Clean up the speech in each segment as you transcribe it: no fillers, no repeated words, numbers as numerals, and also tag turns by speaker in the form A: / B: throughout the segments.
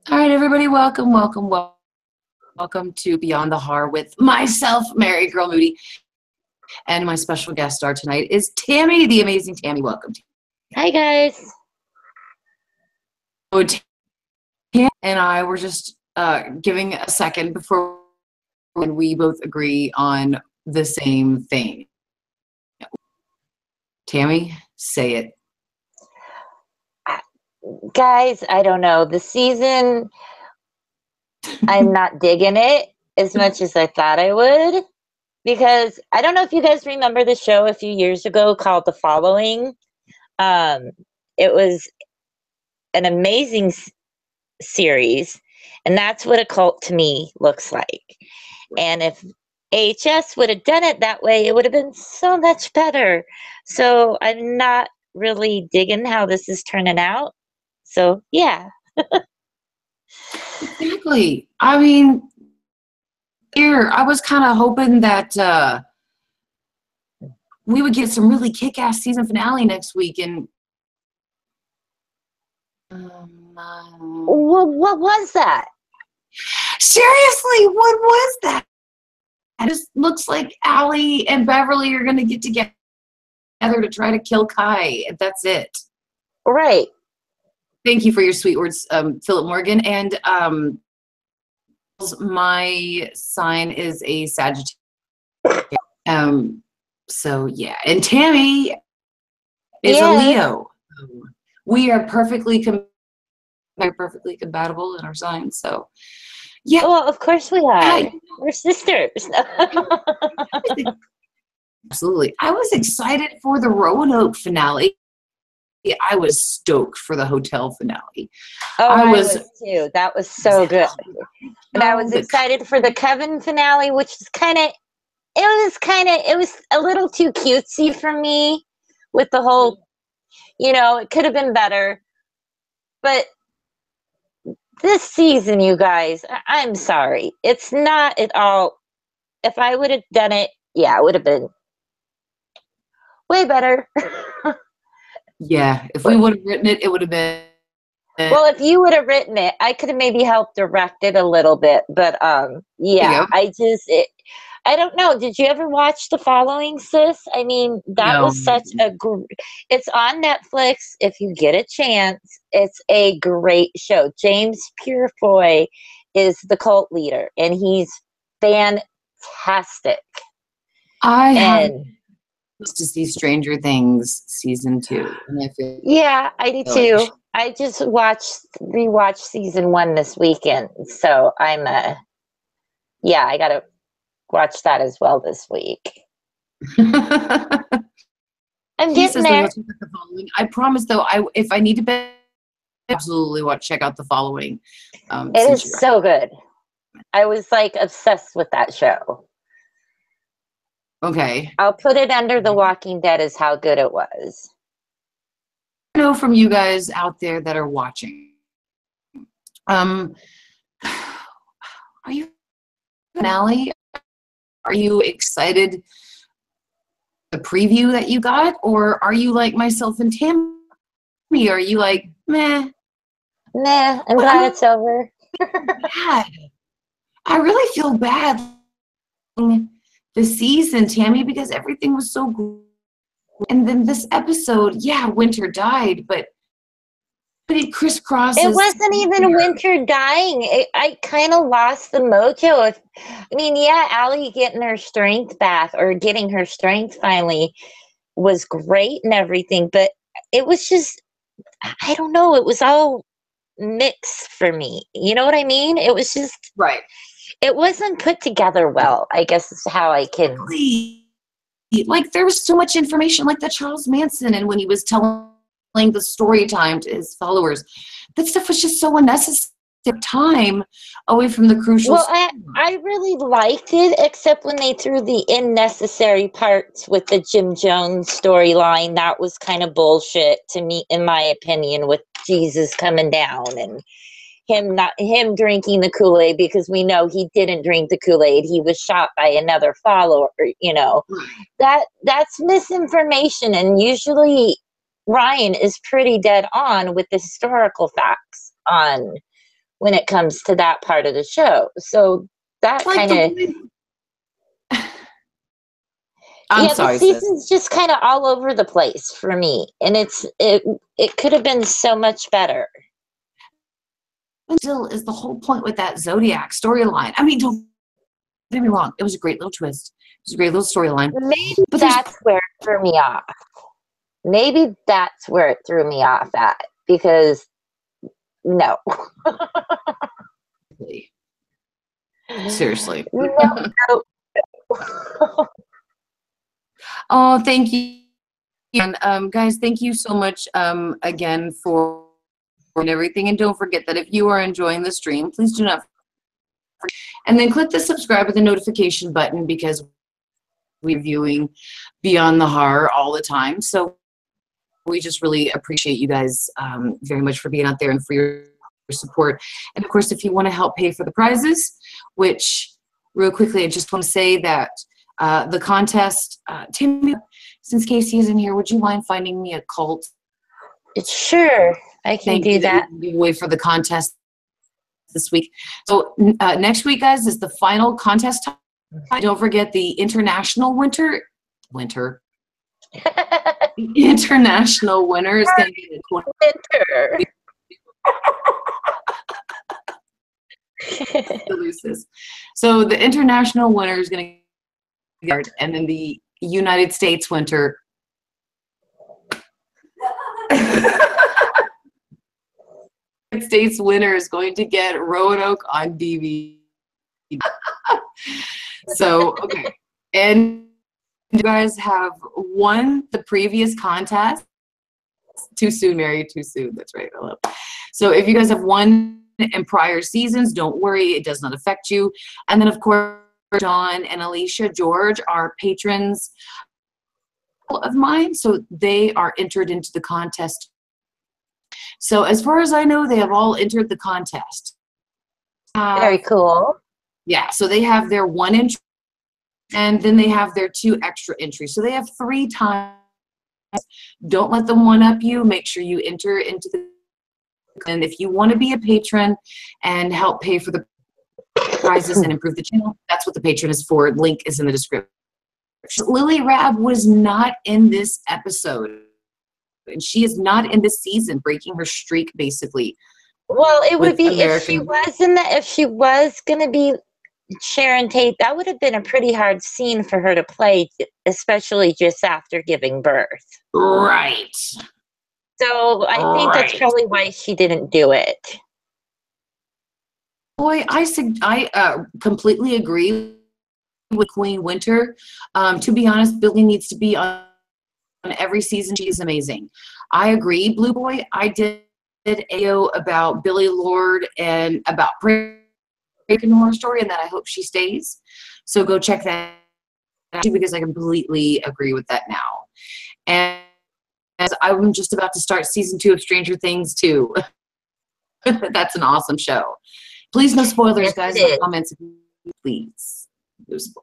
A: All right, everybody, welcome to Beyond the Heart with myself, MaryGirl Moody, and my special guest star tonight is Tammy, the amazing Tammy. Welcome.
B: Hi, guys.
A: So, Tammy and I were just giving a second before we both agree on the same thing. Tammy, say it.
B: Guys, I don't know. The season, I'm not digging it as much as I thought I would. Because I don't know if you guys remember the show a few years ago called The Following. It was an amazing series, and that's what a cult to me looks like. And if AHS would have done it that way, it would have been so much better. So I'm not really digging how this is turning out. So, yeah.
A: Exactly. I mean, here, I was kind of hoping that we would get some really kick-ass season finale next week, and
B: What was that?
A: seriously, what was that? It just looks like Allie and Beverly are going to get together to try to kill Kai. That's it.
B: Right.
A: Thank you for your sweet words, Philip Morgan. And my sign is a Sagittarius. So yeah, and Tammy is a Leo. We are perfectly compatible in our signs. So yeah.
B: Well, of course we are. We're sisters.
A: Absolutely. I was excited for the Roanoke finale. I was stoked for the hotel finale.
B: Oh, I was too. That was so good. And I was excited for the Kevin finale, which is it was a little too cutesy for me with the whole, it could have been better. But this season, you guys, I'm sorry. It's not at all. If I would have done it, yeah, it would have been way better.
A: Yeah, if we would have written it, it would have been.
B: Well, if you would have written it, I could have maybe helped direct it a little bit. But yeah, I don't know. Did you ever watch The Following, sis? I mean, that was such a it's on Netflix. If you get a chance, it's a great show. James Purefoy is the cult leader, and he's fantastic.
A: I have to see Stranger Things season 2. And
B: yeah, I do too. I just rewatched season 1 this weekend, so I gotta watch that as well this week. I'm getting there.
A: I promise, though, if I need to absolutely check out The Following.
B: It is so good. I was like obsessed with that show.
A: Okay.
B: I'll put it under The Walking Dead as how good it was.
A: I know from you guys out there that are watching. Are you finale? Are you excited the preview that you got, or are you like myself and Tammy? Are you like meh?
B: Nah, I'm glad it's over.
A: Bad. I really feel bad the season, Tammy, because everything was so good. And then this episode, yeah, Winter died, but it crisscrosses.
B: It wasn't even Winter dying. I kind of lost the mojo. Yeah, Allie getting her strength back, or getting her strength finally, was great and everything, but it was just, I don't know, it was all mixed for me. You know what I mean? It was just
A: right.
B: It wasn't put together well, I guess is how I can.
A: Like, there was so much information, like the Charles Manson, and when he was telling the story time to his followers, that stuff was just so unnecessary. Time away from the crucial.
B: Well, I really liked it, except when they threw the unnecessary parts with the Jim Jones storyline. That was kind of bullshit to me, in my opinion, with Jesus coming down and him drinking the Kool-Aid, because we know he didn't drink the Kool-Aid. He was shot by another follower. That's misinformation, and usually Ryan is pretty dead on with the historical facts on when it comes to that part of the show. So that
A: Like
B: kind of,
A: I'm
B: yeah, the
A: sorry, sis.
B: season's just kind of all over the place for me, and it could have been so much better.
A: Still is the whole point with that Zodiac storyline. I mean, don't get me wrong, it was a great little twist. It was a great little storyline.
B: Maybe
A: But
B: that's where it threw me off. Maybe that's where it threw me off at, because no.
A: Seriously.
B: No.
A: Oh, thank you. And guys, thank you so much again for everything. And don't forget that if you are enjoying the stream, please do not forget. And then click the subscribe with the notification button, because we're viewing Beyond the Horror all the time. So we just really appreciate you guys very much for being out there and for your support. And of course, if you want to help pay for the prizes, which real quickly, I just want to say that the contest, Tim, since Casey isn't here, would you mind finding me a cult?
B: Sure, I can do that.
A: Give away for the contest this week. So next week, guys, is the final contest time. Don't forget the international winter. The international winner is going to get a
B: winter.
A: So the international winner is going to get, and then the United States winter. United States winner is going to get Roanoke on DVD. So, okay. And you guys have won the previous contest. Too soon, Mary, too soon. That's right. I love it. So if you guys have won in prior seasons, don't worry. It does not affect you. And then, of course, Dawn and Alicia George are patrons of mine. So they are entered into the contest. So as far as I know, they have all entered the contest.
B: Very cool.
A: Yeah, so they have their one entry, and then they have their 2 extra entries. So they have 3 times. Don't let them one-up you. Make sure you enter into the, and if you want to be a patron and help pay for the prizes and improve the channel, that's what the patron is for. Link is in the description. Lily Rab was not in this episode, and she is not in this season, breaking her streak basically.
B: Well, it would be if she was going to be Sharon Tate, that would have been a pretty hard scene for her to play, especially just after giving birth.
A: Right.
B: So I think that's probably why she didn't do it.
A: Boy, I completely agree with Queen Winter. To be honest, Billy needs to be on every season. She is amazing. I agree, Blue Boy. I did AO about Billy Lord and about American Horror Story, and that I hope she stays. So go check that out, because I completely agree with that now. And as I'm just about to start season 2 of Stranger Things too. That's an awesome show. Please, no spoilers, guys. In the comments, please. No spoilers.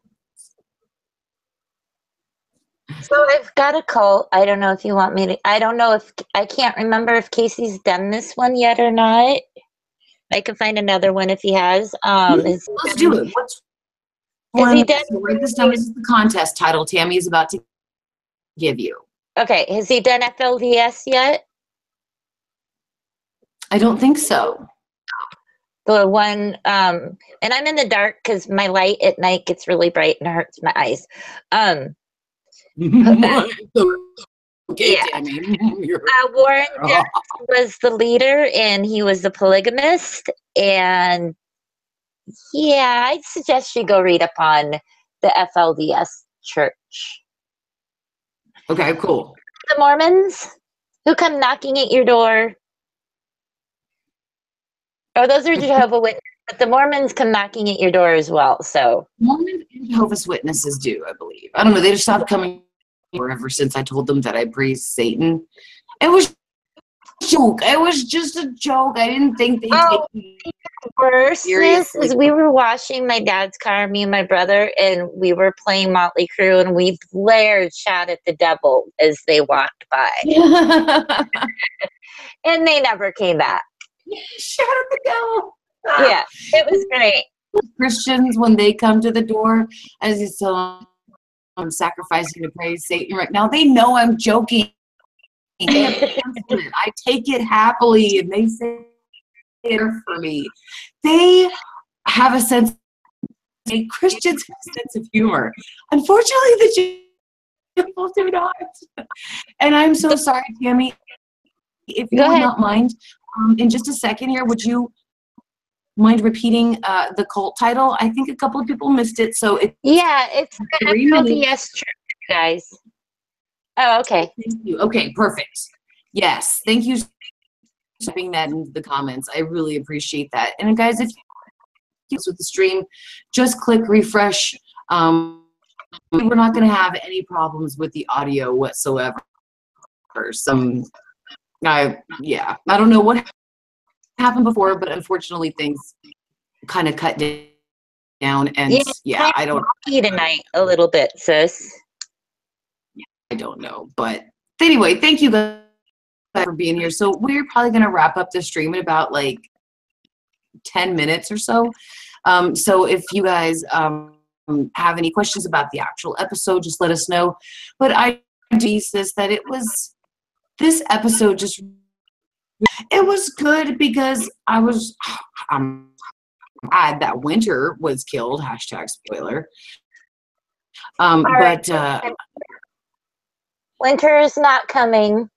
B: So I've got a cult. I don't know if you want me to. I can't remember if Casey's done this one yet or not. I can find another one if he has.
A: Let's do it.
B: Is he done?
A: So write this down. This is the contest title Tammy is about to give you.
B: Okay. Has he done FLDS yet?
A: I don't think so.
B: The one, and I'm in the dark because my light at night gets really bright and hurts my eyes.
A: Okay, Tammy.
B: Warren was the leader, and he was the polygamist. And yeah, I'd suggest you go read up on the FLDS church.
A: Okay, cool.
B: The Mormons who come knocking at your door. Oh, those are Jehovah's Witnesses, but the Mormons come knocking at your door as well. So
A: Mormons and Jehovah's Witnesses do, I believe. I don't know. They just stopped coming ever since I told them that I praised Satan. It was a joke. It was just a joke. I didn't think they'd take me
B: seriously. Is we were washing my dad's car, me and my brother, and we were playing Motley Crue, and we blared "Shout at the Devil" as they walked by. And they never came back.
A: Shout at the devil.
B: Yeah, it was great.
A: Christians, when they come to the door, as you saw, I'm sacrificing to praise Satan right now. They know I'm joking. I take it happily, and they say it for me. They have a sense. Christians have a sense of humor. Unfortunately, the people do not. And I'm so sorry, Tammy. If you would not mind, in just a second here, would you mind repeating the cult title? I think a couple of people missed it. So it's
B: the
A: 3 minutes.
B: LDS Church, guys. Oh, okay.
A: Thank you. Okay, perfect. Yes, thank you for typing that into the comments. I really appreciate that. And guys, if you with the stream, just click refresh. We're not going to have any problems with the audio whatsoever. I don't know what happened before, but unfortunately things kind of cut down, and I don't
B: tonight a little bit, sis.
A: I don't know, but anyway, thank you guys for being here. So we're probably going to wrap up the stream in about like 10 minutes or so. So if you guys have any questions about the actual episode, just let us know. But I do this that this episode it was good because I'm glad that Winter was killed. # spoiler.
B: Winter is not coming.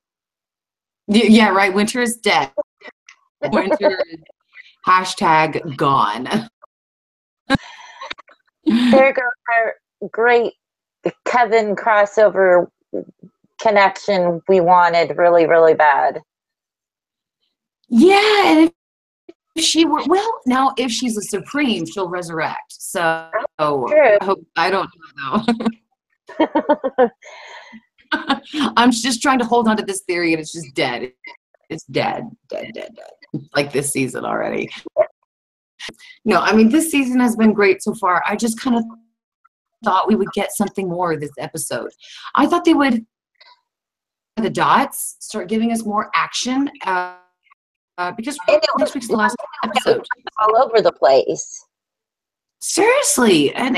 A: Yeah, right. Winter is dead. Winter is # gone.
B: There goes our great Kevin crossover connection we wanted really, really bad.
A: Yeah, and if she were now if she's a Supreme, she'll resurrect. So I don't know. I'm just trying to hold on to this theory, and it's just dead. It's dead. Like this season already. No, I mean, this season has been great so far. I just kind of thought we would get something more this episode. I thought they would, the dots, start giving us more action because next week's the last episode.
B: All over the place.
A: Seriously, and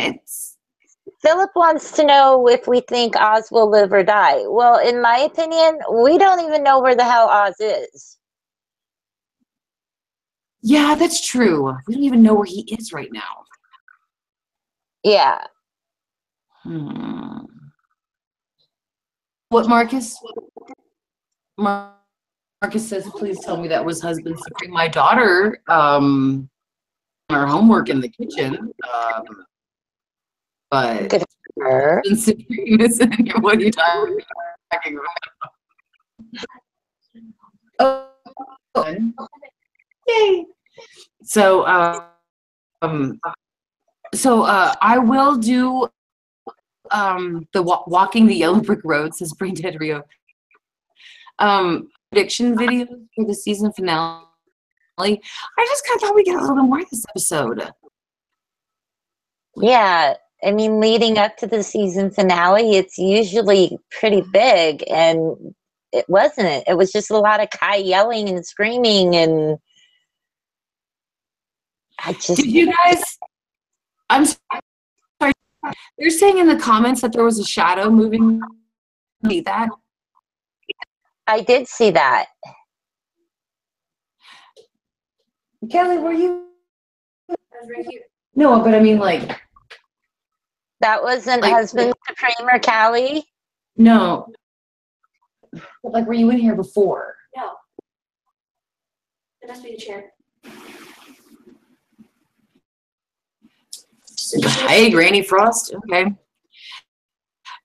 B: Philip wants to know if we think Oz will live or die. Well, in my opinion, we don't even know where the hell Oz is.
A: Yeah, that's true. We don't even know where he is right now.
B: Yeah.
A: What, Marcus? Marcus says, please tell me that was husband Supreme. My daughter, her homework in the kitchen. But Supreme isn't here. What are you talking about? Oh, yay! So, I will do the walking the yellow brick road, says Brain Dead Rio. Prediction videos for the season finale. I just kind of thought we'd get a little bit more this episode.
B: Yeah, I mean, leading up to the season finale, it's usually pretty big, and it wasn't. It was just a lot of Kai yelling and screaming, and Did
A: you guys? I'm sorry. They're saying in the comments that there was a shadow moving. See that?
B: I did see that.
A: Kelly, were you? I was right here. No, but I mean, like.
B: That wasn't husband Supreme or Callie?
A: No. But like, were you in here before?
C: No. It must be the chair.
A: Hey, Granny Frost. Okay.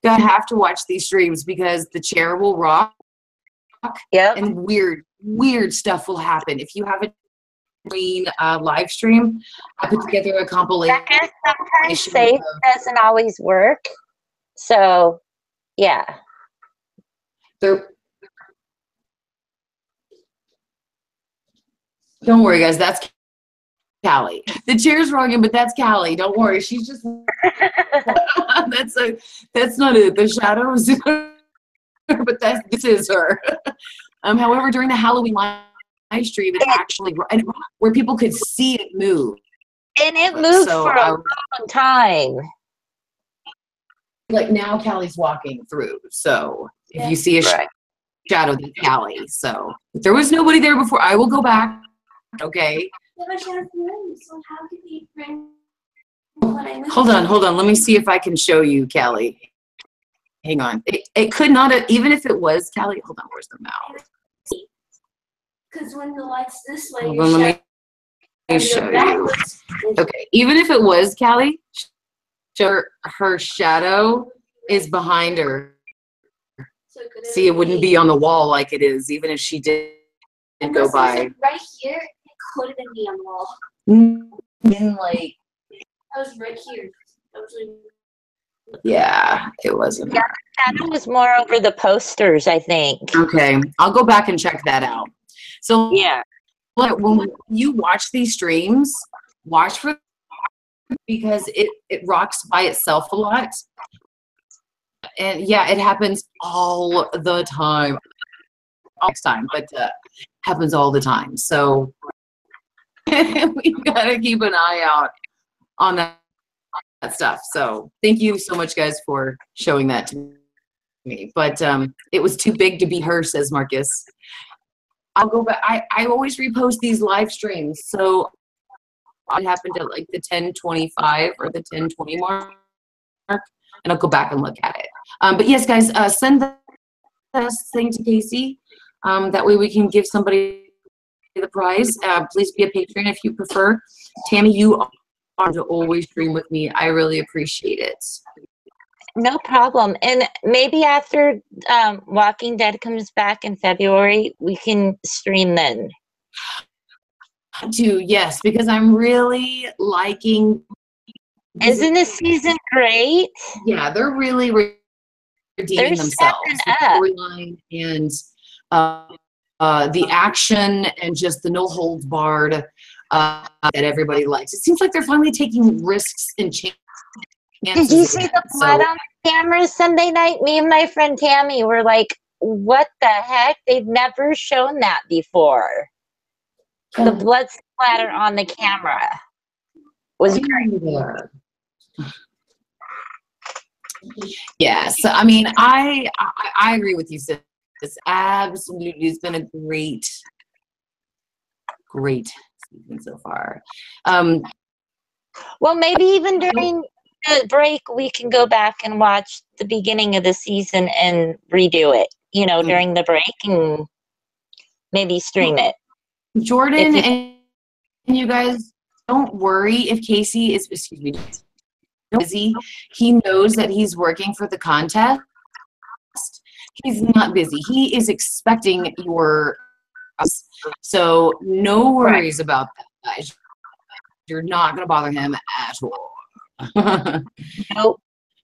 A: I have to watch these streams because the chair will rock.
B: Yep.
A: And weird stuff will happen. If you have a live stream, I put together a compilation.
B: Sometimes safe doesn't always work. So, yeah.
A: Don't worry, guys. That's Callie. The chair's wrong, but that's Callie. Don't worry. She's just that's not it. The shadows, but this is her. However, during the Halloween live stream, it actually, and where people could see it move.
B: And it moved
A: So
B: for a long time.
A: Like now Callie's walking through. So if you see a shadow, that's Callie. So if there was nobody there before, I will go back. Okay.
C: Yeah, but she has rooms, so how can we bring
A: Hold on. Let me see if I can show you, Callie. Hang on. It could not have, even if it was Callie. Hold on, where's the mouse?
C: Because when the light's this way,
A: Hold on, let me show you. Okay, even if it was Callie, her shadow is behind her.
C: So
A: See, it wouldn't be on the wall like it is, even if she did go by.
C: Right here, it could have been me on the wall.
A: In like,
C: I was right here. I was like,
A: yeah, it wasn't.
B: Yeah, that was more over the posters, I think.
A: Okay, I'll go back and check that out. So
B: Yeah.
A: when you watch these streams, watch for, because it rocks by itself a lot. And yeah, it happens all the time. Next time, but happens all the time. So we gotta keep an eye out on that stuff. So thank you so much, guys, for showing that to me. But it was too big to be her, says Marcus. I'll go back. I always repost these live streams. So it happened at like the 10:25 or the 10:20 mark, and I'll go back and look at it. But yes, guys, send this thing to Casey. That way we can give somebody the prize. Please be a patron if you prefer. Tammy, you are to always stream with me. I really appreciate it.
B: No problem. And maybe after Walking Dead comes back in February, we can stream then.
A: Yes, because I'm really liking.
B: Isn't this season great?
A: Yeah, they're really redeeming themselves. The storyline and the action and just the no holds barred that everybody likes. It seems like they're finally taking risks and chances.
B: Did you see the blood on the camera Sunday night? Me and my friend Tammy were like, what the heck? They've never shown that before. The blood splatter on the camera was great.
A: Yes, I mean, I agree with you, sis. It's absolutely, it's been a great season so far.
B: Well, maybe even during the break, we can go back and watch the beginning of the season and redo it, you know, during the break, and maybe stream it.
A: Jordan and you guys, don't worry if Casey is, excuse me, busy. He knows that he's working for the contest. He's not busy. He is expecting your, so no worries about that, guys. You're not going to bother him at all.
B: Nope.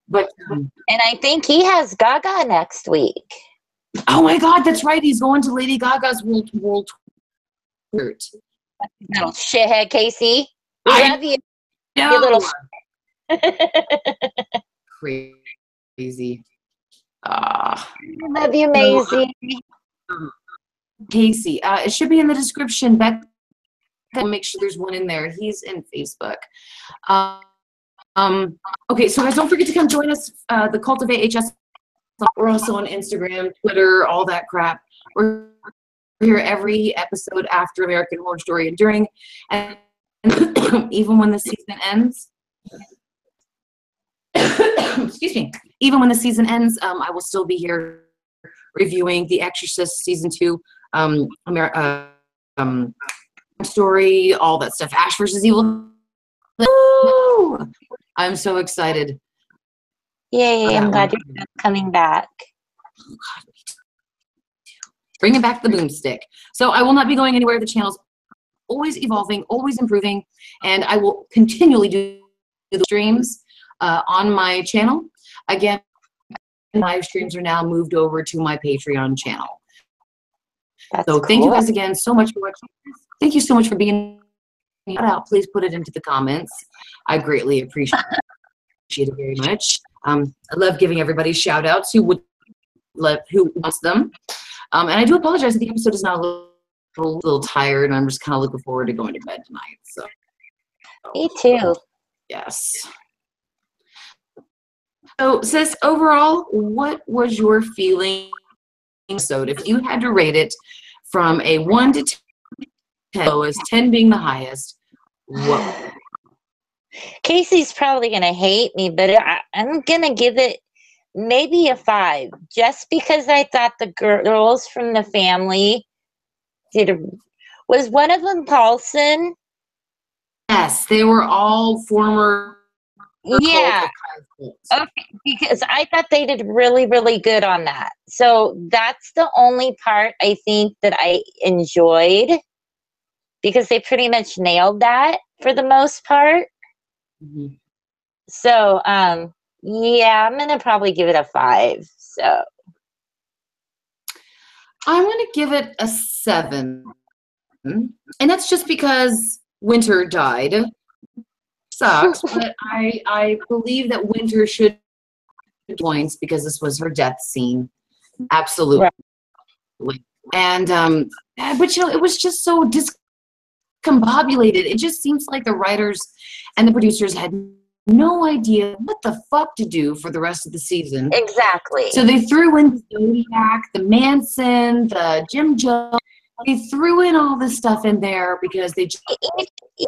A: But
B: and I think he has Gaga next week.
A: Oh my God, that's right. He's going to Lady Gaga's world tour.
B: Little shithead, Casey. We love you.
A: No.
B: You little
A: crazy.
B: I love you, Maisie.
A: Casey, it should be in the description. Beck, make sure there's one in there. He's in Facebook. Okay, so guys, don't forget to come join us. The Cultivate HS. We're also on Instagram, Twitter, all that crap. We're here every episode after American Horror Story and during, and even when the season ends. Excuse me. Even when the season ends, I will still be here reviewing The Exorcist season 2, story, all that stuff. Ash versus Evil. Woo! I'm so excited.
B: Yay! I'm glad you're coming back.
A: Oh God, me too. Bringing back the boomstick. So I will not be going anywhere. The channel's always evolving, always improving, and I will continually do the streams on my channel. Again, live streams are now moved over to my Patreon channel. So thank you guys again so much for watching. Thank you so much for being out. Please put it into the comments. I greatly appreciate it very much. I love giving everybody shout outs who wants them. And I do apologize if the episode is not a little little tired, and I'm just kind of looking forward to going to bed tonight. So,
B: Me too.
A: yes. So, sis, overall, what was your feeling? So, if you had to rate it from a 1 to 10, lowest, 10 being the highest, what?
B: Casey's probably going to hate me, but I'm going to give it maybe a 5, just because I thought the girls from the family was one of them Paulson?
A: Yes, they were all former.
B: Yeah. Okay, because I thought they did really, really good on that. So that's the only part I think that I enjoyed, because they pretty much nailed that for the most part.
A: Mm-hmm.
B: So, yeah, I'm going to probably give it a 5. So
A: I'm going to give it a 7. And that's just because Winter died. Sucks, but I believe that Winter should points because this was her death scene. Absolutely. Right. And but you know, it was just so discombobulated. It just seems like the writers and the producers had no idea what the fuck to do for the rest of the season.
B: Exactly.
A: So they threw in the Zodiac, the Manson, the Jim Jones. They threw in all this stuff in there because they just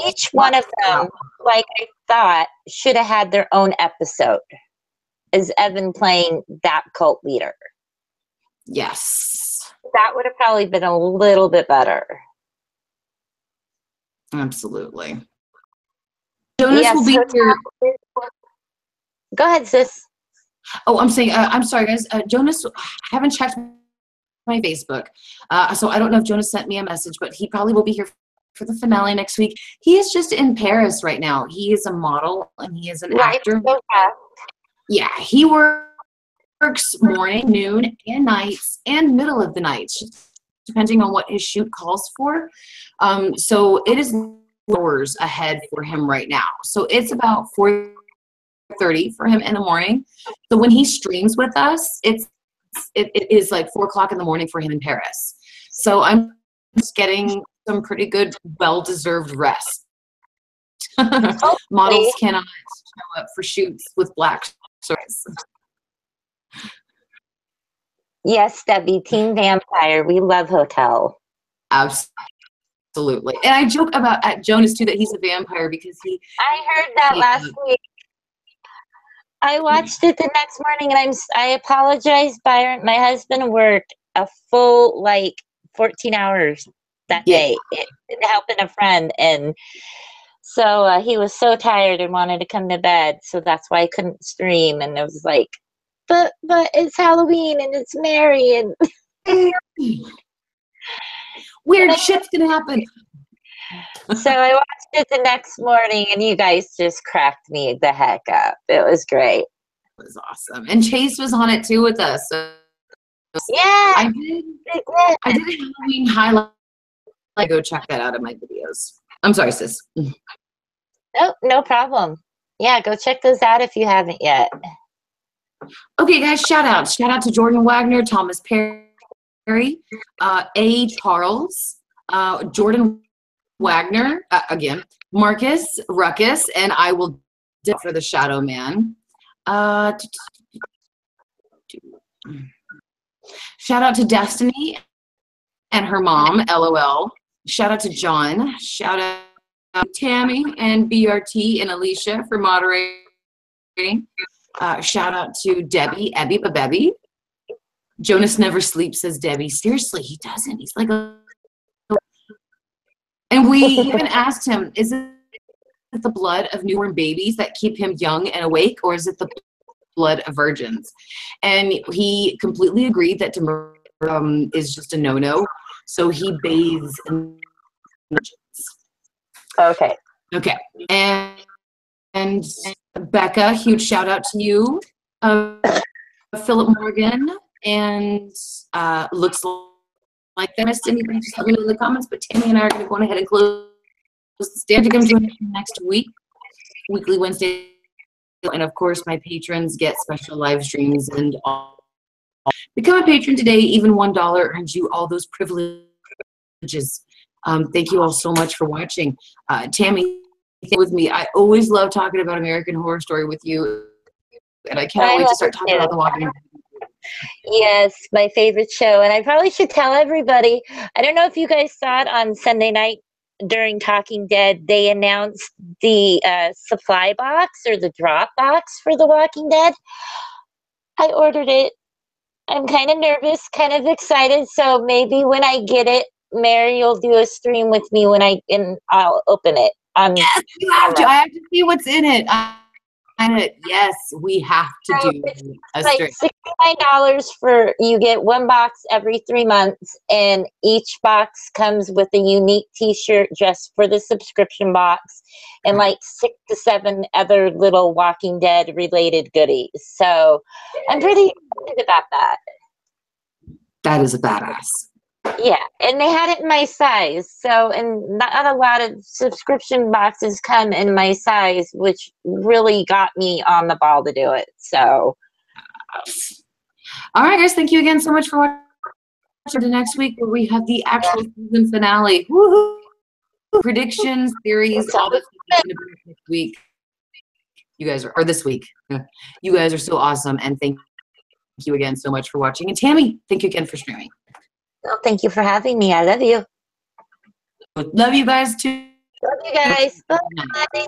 B: each one of them, like I thought, should have had their own episode. Is Evan playing that cult leader?
A: Yes.
B: That would have probably been a little bit better.
A: Absolutely. Jonas will be here.
B: Go ahead, sis.
A: Oh, I'm saying, I'm sorry, guys. Jonas, I haven't checked my Facebook. So I don't know if Jonas sent me a message, but he probably will be here for the finale next week. He is just in Paris right now. He is a model and he is an actor. Yeah, he works morning, noon, and nights, and middle of the nights, depending on what his shoot calls for. So it is hours ahead for him right now. So it's about 4:30 for him in the morning. So when he streams with us, it is like 4 o'clock in the morning for him in Paris. So I'm just getting some pretty good, well-deserved rest. Models cannot show up for shoots with black shirts.
B: Yes, Debbie, Team Vampire. We love Hotel.
A: Absolutely. And I joke about at Jonas too that he's a vampire because
B: I heard that last week. I watched it the next morning, and I apologize, Byron. My husband worked a full 14 hours that day, helping a friend, and so he was so tired and wanted to come to bed. So that's why I couldn't stream. And it was like, but it's Halloween and it's Mary and
A: weird shit's gonna happen.
B: So I watched it the next morning, and you guys just cracked me the heck up. It was great.
A: It was awesome, and Chase was on it too with us. So
B: yeah,
A: I did a Halloween highlight. Go check that out in my videos. I'm sorry, sis.
B: No problem. Yeah, go check those out if you haven't yet.
A: Okay, guys, shout out to Jordan Wagner, Thomas Perry, A. Charles, Jordan Wagner, again, Marcus, Ruckus, and I will do for the Shadow Man. Shout out to Destiny and her mom, LOL. Shout out to John. Shout out to Tammy and BRT and Alicia for moderating. Shout out to Debbie, Ebby. Jonas never sleeps, says Debbie. Seriously, he doesn't. He's like a... And we even asked him, is it the blood of newborn babies that keep him young and awake, or is it the blood of virgins? And he completely agreed that is just a no-no. So he bathes in virgins. Okay. And Becca, huge shout out to you. Philip Morgan, and looks like that. Anybody just let me know in the comments, but Tammy and I are going to go ahead and close the stand. I'm doing it next week, weekly Wednesday. And of course, my patrons get special live streams and all. Become a patron today. Even $1 earns you all those privileges Thank you all so much for watching. Tammy, with me. I always love talking about American Horror Story with you, and I cannot wait to start talking about The Walking Dead.
B: Yes, my favorite show. And I probably should tell everybody. I don't know if you guys saw it on Sunday night during Talking Dead. They announced the supply box or the drop box for The Walking Dead. I ordered it. I'm kind of nervous, kind of excited. So maybe when I get it, Mary, you'll do a stream with me and I'll open it.
A: Yes, you have to. I have to see what's in it. Yes, we have to do a
B: like
A: stream.
B: $69 for you get one box every 3 months, and each box comes with a unique T-shirt just for the subscription box, and like 6 to 7 other little Walking Dead related goodies. So I'm pretty excited about that.
A: That is a badass.
B: Yeah, and they had it in my size. So, and not a lot of subscription boxes come in my size, which really got me on the ball to do it. So,
A: all right, guys, thank you again so much for watching. To next week, where we have the actual season finale. Woohoo! Predictions, theories, all this next week. You guys are, or this week. You guys are so awesome, and thank you again so much for watching. And Tammy, thank you again for streaming.
B: Well, thank you for having me. I love you.
A: Love you guys too.
B: Love you guys. Bye.